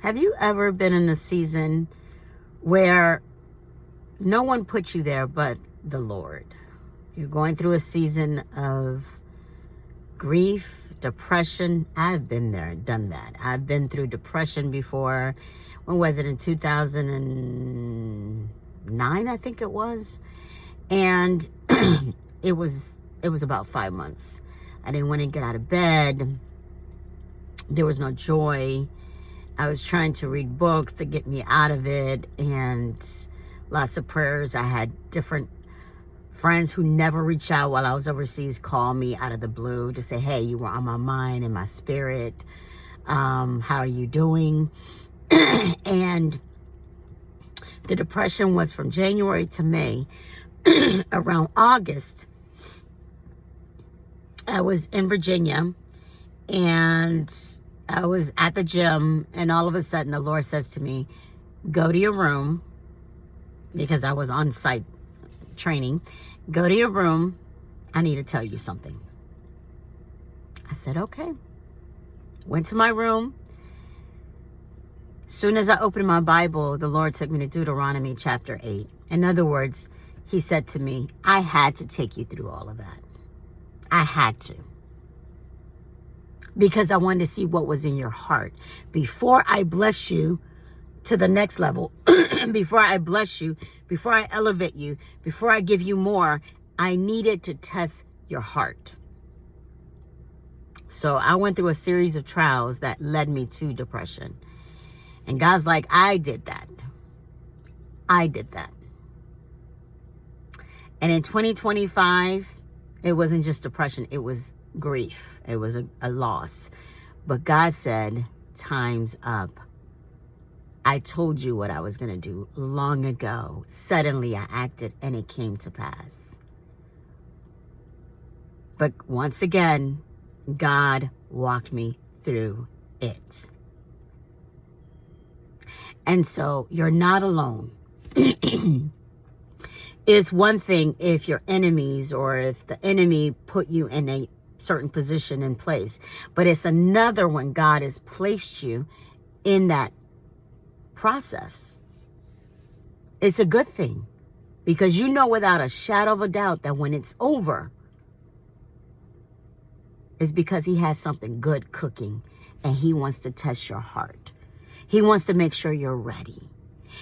Have you ever been in a season where no one put you there but the Lord? You're going through a season of grief, depression. I've been there, done that. I've been through depression before. When was it? In 2009, I think it was. And it was about 5 months. I didn't want to get out of bed. There was no joy. I was trying to read books to get me out of it, and lots of prayers. I had different friends who never reach out while I was overseas call me out of the blue to say, hey, you were on my mind and my spirit. How are you doing? And the depression was from January to May. Around August, I was in Virginia, and I was at the gym, and all of a sudden the Lord says to me, go to your room, because I was on site training. Go to your room. I need to tell you something. I said, okay. Went to my room. Soon as I opened my Bible, the Lord took me to Deuteronomy chapter 8. In other words, he said to me, I had to take you through all of that. I had to. Because I wanted to see what was in your heart. Before I bless you to the next level, before I bless you, before I elevate you, before I give you more, I needed to test your heart. So I went through a series of trials that led me to depression. And God's like, I did that. I did that. And in 2025, it wasn't just depression, it was grief. It was a loss. But God said, time's up. I told you what I was going to do long ago. Suddenly I acted and it came to pass. But once again, God walked me through it. And so you're not alone. It's one thing if you're enemies or if the enemy put you in a certain position and place. But it's another when God has placed you in that process. It's a good thing, because you know without a shadow of a doubt that when it's over, it's because he has something good cooking, and he wants to test your heart. He wants to make sure you're ready.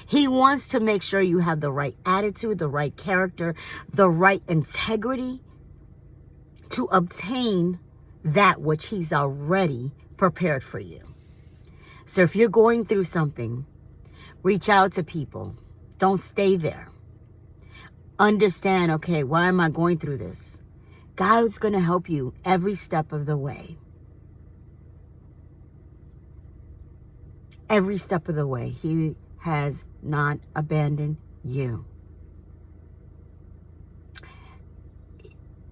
He wants to make sure you have the right attitude, the right character, the right integrity to obtain that which he's already prepared for you. So if you're going through something, reach out to people. Don't stay there. Understand, okay, why am I going through this? God's going to help you every step of the way. Every step of the way. He has not abandoned you.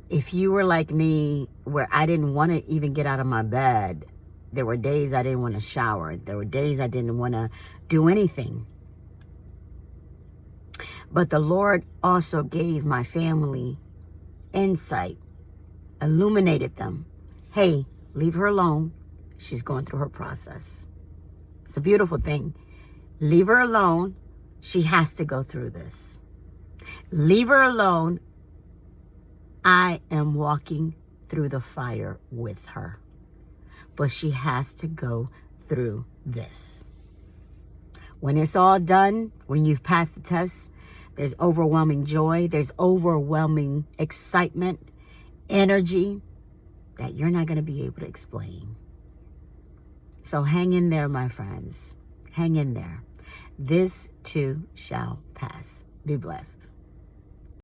If you were like me, where I didn't want to even get out of my bed, there were days I didn't want to shower. There were days I didn't want to do anything. But the Lord also gave my family insight, illuminated them. Hey, leave her alone. She's going through her process. It's a beautiful thing. Leave her alone. She has to go through this. Leave her alone. I am walking through the fire with her. But she has to go through this. When it's all done, when you've passed the test, there's overwhelming joy. There's overwhelming excitement, energy that you're not going to be able to explain. So hang in there, my friends. Hang in there. This too shall pass. Be blessed.